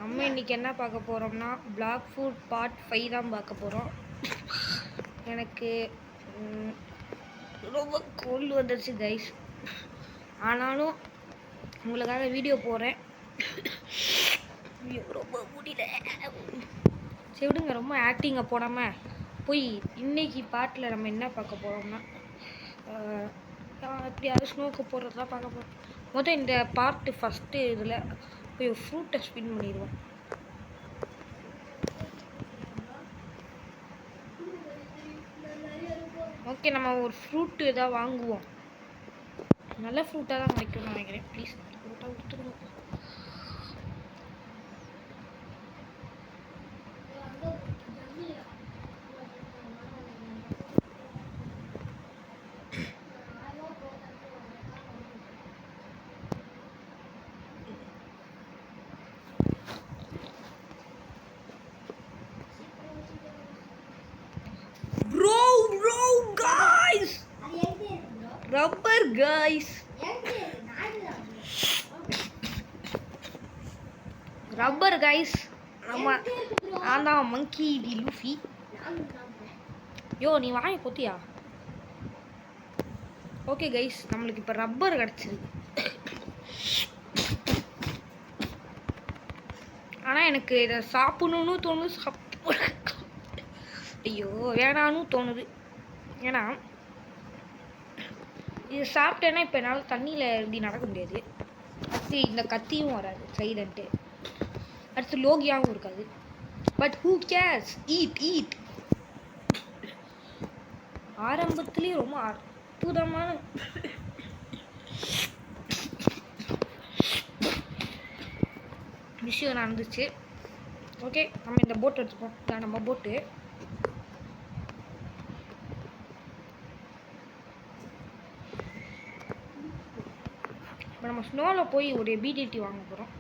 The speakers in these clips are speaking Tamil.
நம்ம இன்றைக்கி என்ன பார்க்க போகிறோம்னா பிளாக் ஃபுட் பார்ட் 5 தான் பார்க்க போகிறோம். எனக்கு ரொம்ப கோல்டு வந்துடுச்சு கைஸ். ஆனாலும் உங்களுக்காக வீடியோ போடுறேன். ரொம்ப முடியல. சரி விடுங்க, ரொம்ப ஆக்டிங்கை போடாமல் போய் இன்னைக்கு பாட்டில் நம்ம என்ன பார்க்க போகிறோம்னா எப்படியாவது ஸ்னோக்கு போடுறது தான் பார்க்க போகிறோம். மொதல் இந்த பார்ட்டு ஃபஸ்ட்டு இதில் போய் ஃப்ரூட்டை ஸ்பின் பண்ணிடுவோம். ஓகே, நம்ம ஒரு ஃப்ரூட்டு எதாவது வாங்குவோம். நல்ல ஃப்ரூட்டாக தான் கிடைக்கும்னு நினைக்கிறேன். ப்ளீஸ் ஃப்ரூட்டாக கொடுத்துருங்க. Rubber guys, rubber guys. நம்ம நான் தான் மங்கி டி லூஃபி. யோ நீ வாங்கி பொத்தியா? ஓகே கைஸ், நம்மளுக்கு இப்போ ரப்பர் கிடச்சிருக்கு. ஆனால் எனக்கு இதை சாப்பிடணுன்னு தோணுது. ஐயோ வேணான்னு தோணுது. ஏன்னா இது சாப்பிட்டேன்னா இப்போ என்னால் தண்ணியில் இப்படி நடக்க முடியாது. அடுத்து இந்த கத்தியும் வராது சைலண்ட்டு. அடுத்து லோகியாவும் இருக்காது. But who cares, eat. ஆரம்பத்துலேயே ரொம்ப அற்புதமான விஷயம் நடந்துச்சு. ஓகே, நம்ம இந்த போட் எடுத்துப்போம். இதான் நம்ம போட்டு. இப்போ நம்ம ஸ்னோவில் போய் ஒரு பிடிடி வாங்க போகிறோம்.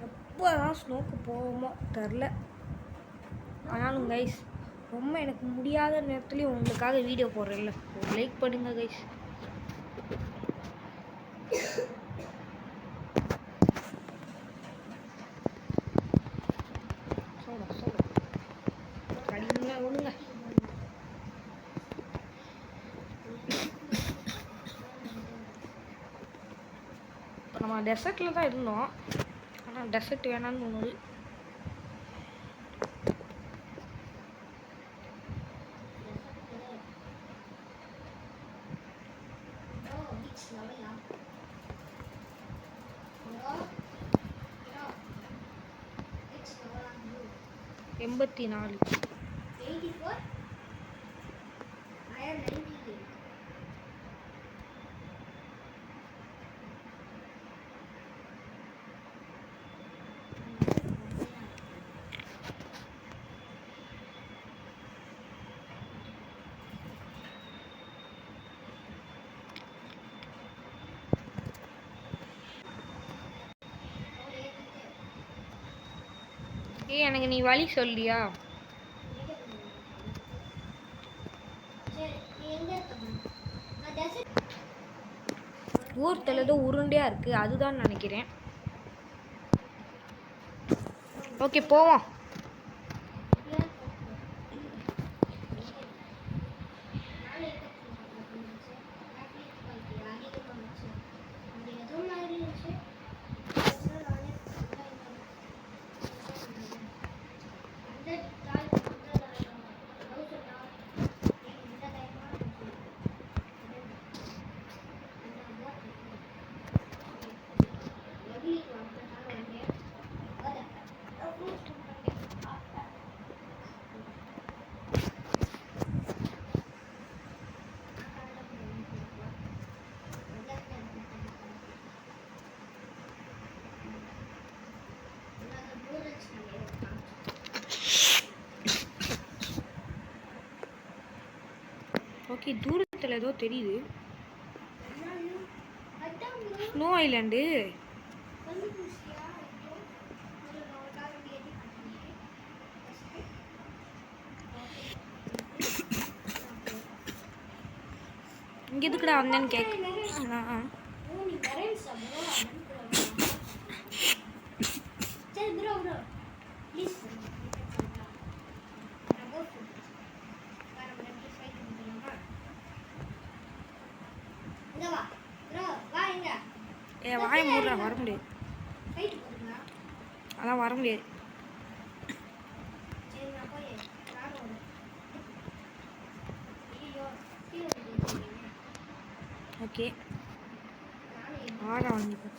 எப்போ தான் ஸ்னோக்கு போவோமோ தெரில. ஆனாலும் கைஸ், ரொம்ப எனக்கு முடியாத நேரத்துலையும் உங்களுக்காக வீடியோ போடுறேன்ல, ஒரு லைக் பண்ணுங்க கைஸ். ஒழுங்க இப்போ நம்ம டெசர்ட்டில் தான் இருந்தோம். ஆனால் டெசர்ட் வேணான்னு தோணுது. எண்பத்தி 4. எனக்கு நீ வழி சொல்லியா? ஊர்த்தில் ஏதோ உருண்டையா இருக்கு, அதுதான் நினைக்கிறேன். ஓகே போவோம். ஓகே, தூரத்தில் ஏதோ தெரியுது. Snow island. இங்கே எதுக்குடா வந்தேன்னு கேட்க வாய மூடுறா, வர முடியாது, அதான் வர முடியாது. ஓகே ஆடா வாங்கிப்போம்.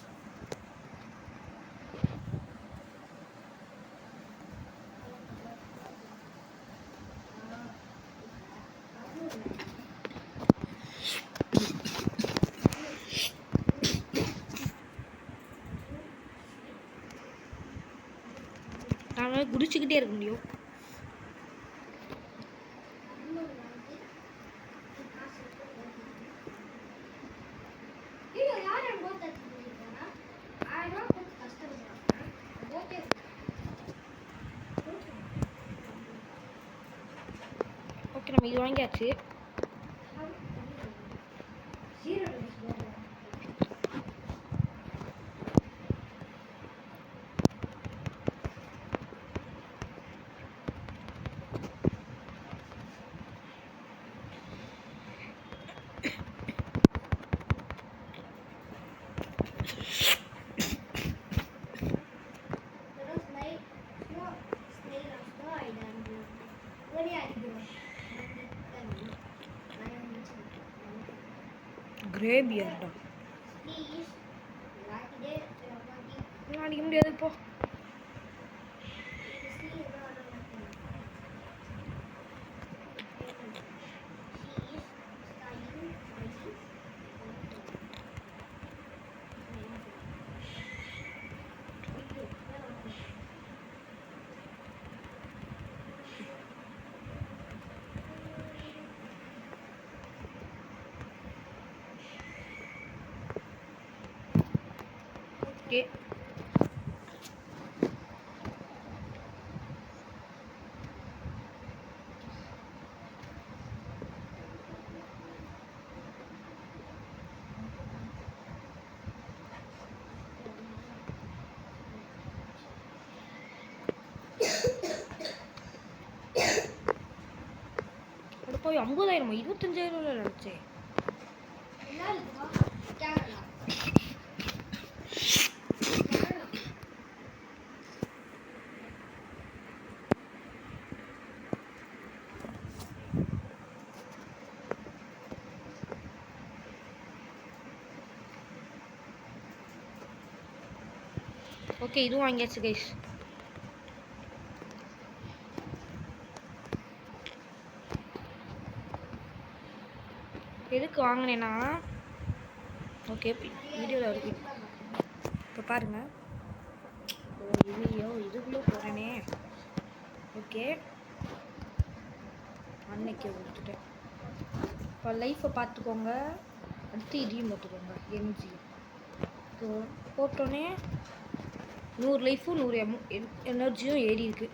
நான் குடிச்சுக்கிட்டே இருக்க முடியும். ஓகே நம்ம இது வாங்கியாச்சு. கிரேபியாடா அடிக்க முடியாது இப்போ. ஓகே போய் 50,000 25,000 நினச்சேன். ஓகே இதுவும் வாங்கியாச்சு கைஸ். எதுக்கு வாங்கினேன்னா ஓகே வீடியோவில் இருக்கு இப்போ பாருங்கள். இதுக்குள்ளே போகிறேனே. ஓகே அன்னைக்கு கொடுத்துட்டேன். இப்போ லைஃப்பை பார்த்துக்கோங்க. அடுத்து இதையும் பார்த்துக்கோங்க. எம்ஜி ஸோ போட்டோன்னே 100 லைஃபும் 100 எனர்ஜியும் ஏறி இருக்கு.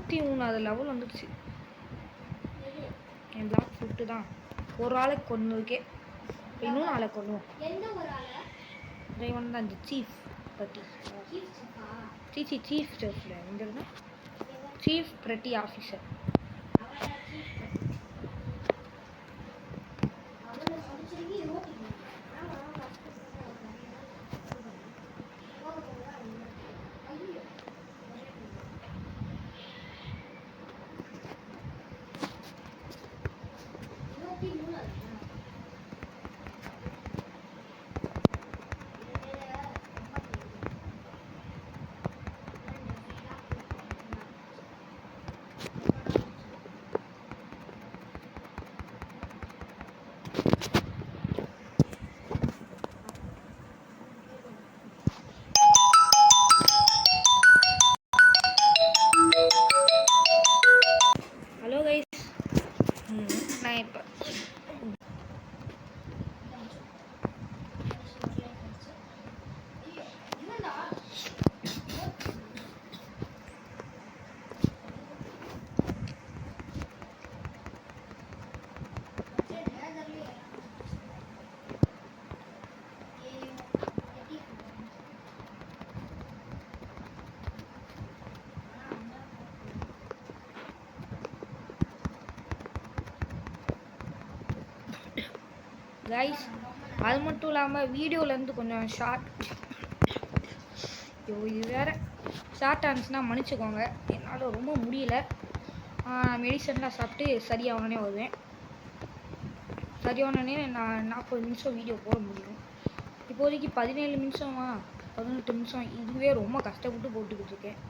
103 லெவல் வந்துடுச்சு. என் பிளாக் ஃபுட்டு தான் ஒரு ஆளை கொன்னுக்கே. இன்னும் ஆளை கொள்ளுவோம். இவன் தான் இந்த சீஃப் பட்டி. சீஃப் செஃப்ல எங்க சீஃப் பிரட்டி ஆஃபீஸர். ஹலோ கைஸ், நான் இப்போ கைஸ் அது மட்டும் இல்லாமல் வீடியோலேருந்து கொஞ்சம் ஷார்ட் இது வேறு ஷார்ட் ஆனிச்சுன்னா மன்னிச்சுக்கோங்க. என்னால் ரொம்ப முடியல. மெடிசன்லாம் சாப்பிட்டு சரியாகனே வருவேன். சரியானே நான் 40 நிமிஷம் வீடியோ போட முடியும். இப்போதைக்கு 17 நிமிஷமா 18 நிமிஷம் இதுவே ரொம்ப கஷ்டப்பட்டு போட்டுக்கிட்டு இருக்கேன்.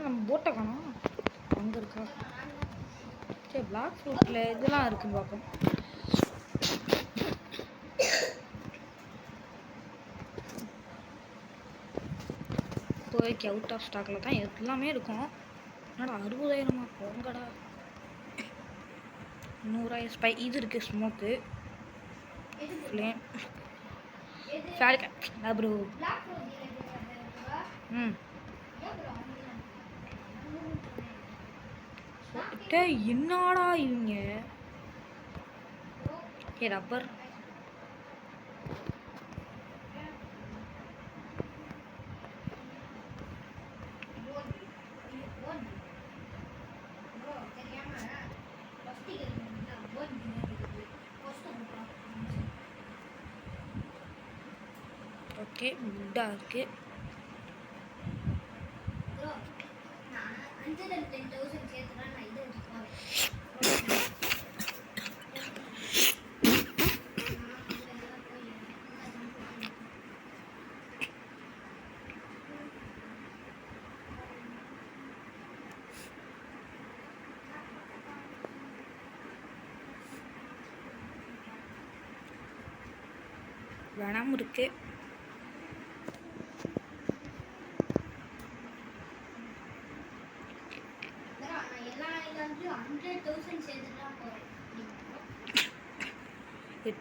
நம்ம போட்டை காணோம். அங்கே இருக்கா? சரி, பிளாக் ஃப்ரூட்டில் இதெல்லாம் இருக்குன்னு பார்ப்போம். இப்போதைக்கு அவுட் ஆஃப் ஸ்டாக்கில் தான் எல்லாமே இருக்கும். என்னடா 60,000 போங்கடா. 100,000 ஸ்பை இது இருக்குது. Smoke flame Falcon bro. என்னடா இவங்க ரப்பர் ஓகே குட்டா இருக்கு. வேணாம இருக்கு.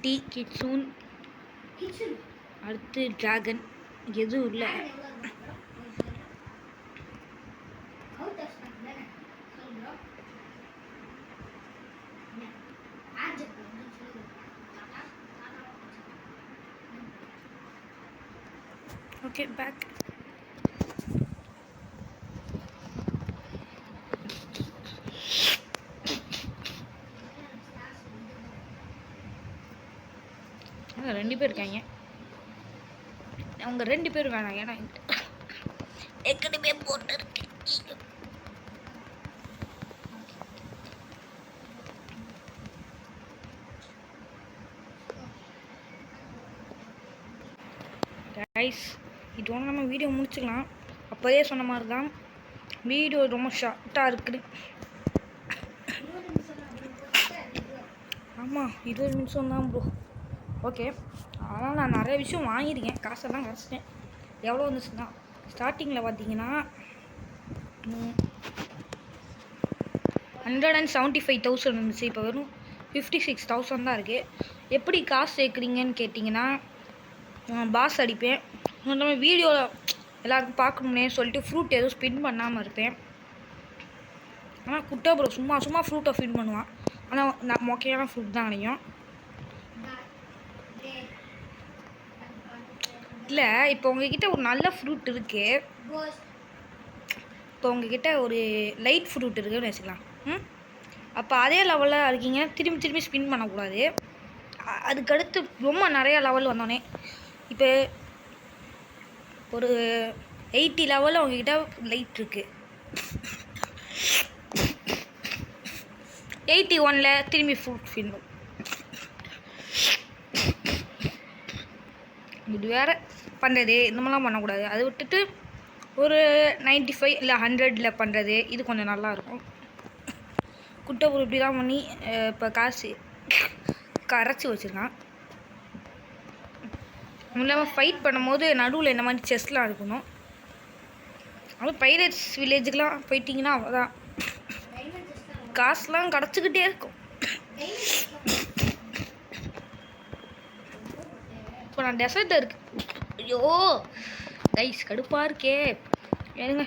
டீ கிட்ஸூன் அடுத்து டிராகன் எதுவும் இல்லை. Okay back. ரெண்டு பேர் இருக்காங்க. அவங்க 2 பேரும் வேணாம். ஏன்னா ஏற்கனவே போட்டு இருக்கு. கைஸ் இதோட நம்ம வீடியோ முடிச்சுக்கலாம். அப்போதே சொன்ன மாதிரி தான் வீடியோ ரொம்ப ஷார்ட்டாக இருக்குது. ஆமாம் 20 நிமிஷம் தான் ப்ரோ. ஓகே, ஆனால் நான் நிறைய விஷயம் வாங்கியிருக்கேன், காசெல்லாம் கிடச்சிட்டேன். எவ்வளோ வந்துச்சுன்னா ஸ்டார்டிங்கில் பார்த்தீங்கன்னா 175,000 இருந்துச்சு. இப்போ வெறும் 56,000 தான் இருக்குது. எப்படி காசு சேர்க்குறீங்கன்னு கேட்டிங்கன்னா, பாஸ் அடிப்பேன். அந்த மாதிரி வீடியோவில் எல்லாருக்கும் பார்க்கணும்னே சொல்லிட்டு ஃப்ரூட் எதுவும் ஸ்பின் பண்ணாமல் இருப்பேன். ஆனால் குட்டை ப்ரோ சும்மா ஃப்ரூட்டை ஸ்பின் பண்ணுவான். ஆனால் நான் மொக்கையான ஃப்ரூட் தான் கிடைக்கும். இல்லை, இப்போ உங்ககிட்ட ஒரு நல்ல ஃப்ரூட் இருக்குது, இப்போ உங்ககிட்ட ஒரு லைட் ஃப்ரூட் இருக்குதுன்னு வச்சுக்கலாம். அப்போ அதே லெவலில் இருக்கீங்க, திரும்பி ஸ்பின் பண்ணக்கூடாது. அதுக்கடுத்து ரொம்ப நிறையா லெவல் வந்தோடனே இப்போ ஒரு 80 லெவலில் உங்ககிட்ட லைட் இருக்குது, 81ல் திரும்பி ஃப்ரூட் ஸ்பின். இது வேறு பண்ணுறது, இந்த மாதிரிலாம் பண்ணக்கூடாது. அதை விட்டுட்டு ஒரு 95 இல்லை 100ல் பண்ணுறது, இது கொஞ்சம் நல்லாயிருக்கும். குட்டை ஒரு இப்படி தான் பண்ணி இப்போ காசு கரைச்சி வச்சுருக்கான். இல்லாமல் ஃபைட் பண்ணும்போது நடுவில் இந்த மாதிரி செஸ்லாம் இருக்கணும். அதுவும் பைரட்ஸ் வில்லேஜுக்கெலாம் போயிட்டிங்கன்னா அவ்வளோதான், காசுலாம் கிடச்சிக்கிட்டே இருக்கும். இப்போ நான் டெசர்ட்டில் இருக்கு. ஐயோ கைஸ் கடுப்பாக இருக்கே, ஏனுங்க.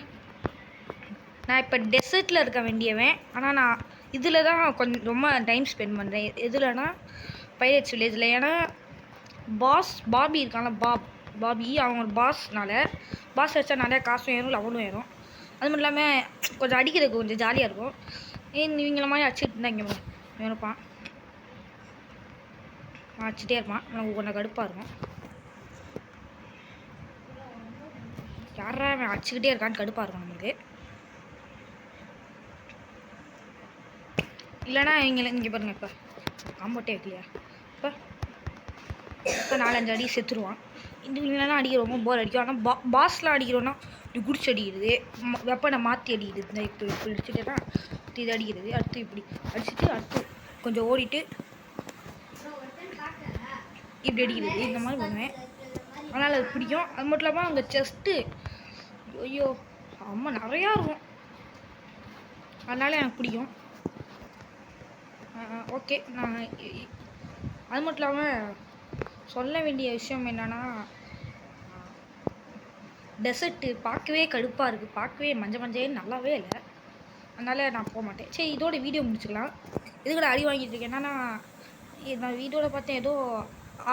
நான் இப்போ டெசர்ட்டில் இருக்க வேண்டியவன், ஆனால் நான் இதில் தான் கொஞ்சம் ரொம்ப டைம் ஸ்பெண்ட் பண்ணுறேன். எதுலனா பைரட்ஸ் வில்லேஜில். ஏன்னா பாபி இருக்கான்ல, பாபி அவங்க ஒரு பாஸ் வச்சா நிறையா காசும் ஏறும், லெவலும் ஏறும். அது மட்டும் இல்லாமல் கொஞ்சம் அடிக்கிறதுக்கு கொஞ்சம் ஜாலியாக இருக்கும். இவங்கள மாதிரி அடிச்சுட்டு இருந்தாங்க இருப்பான், அடிச்சுட்டே இருப்பான், நமக்கு கொஞ்சம் கடுப்பாக இருக்கும். யாரா அவன் அடிச்சுக்கிட்டே இருக்கான்னு கடுப்பாக இருக்கும் நமக்கு. இல்லைனா இங்கே பாருங்க, இப்போ காம்போட்டே வைக்கலையா, இப்போ 4-5 அடி செத்துருவான். இவங்களெல்லாம் அடிக்க ரொம்ப போர் அடிக்கும். ஆனால் பாஸ்லாம் அடிக்கிறோன்னா இப்படி குடிச்சு அடிக்கிறது, வெப்பனை மாற்றி அடிக்கிறது. இந்த இப்போ அடிச்சுட்டேன்னா இது அடிக்கிறது, அடுத்து இப்படி அடிச்சுட்டு அடுத்து கொஞ்சம் ஓடிட்டு இப்படி அடிக்கிறது, இந்த மாதிரி பண்ணுவேன். அதனால் அது பிடிக்கும். அது மட்டும் இல்லாமல் அங்கே செஸ்ட்டு ஐயோ அம்மா நிறையா இருக்கும், அதனால் எனக்கு பிடிக்கும். ஓகே, நான் அது மட்டும் இல்லாமல் சொல்ல வேண்டிய விஷயம் என்னென்னா, டெசர்ட்டு பார்க்கவே கடுப்பாக இருக்குது, பார்க்கவே மஞ்சள் நல்லாவே இல்லை. அதனால் நான் போக மாட்டேன். சரி, இதோட வீடியோ முடிச்சுக்கலாம். இதுக்கூட அடி வாங்கிட்டு இருக்கேன். என்னன்னா நான் வீடியோவில் பார்த்தேன், ஏதோ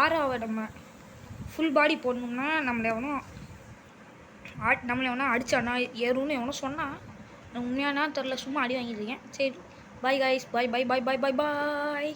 6ஆவை நம்ம ஃபுல் பாடி போடணும்னா நம்மளை எவனோ அடித்தானா ஏறும்னு எவனோ சொன்னான். உண்மையானா தெரில, சும்மா அடி வாங்கிட்டு இருக்கேன். சரி, பாய் காய்ஸ், பாய்.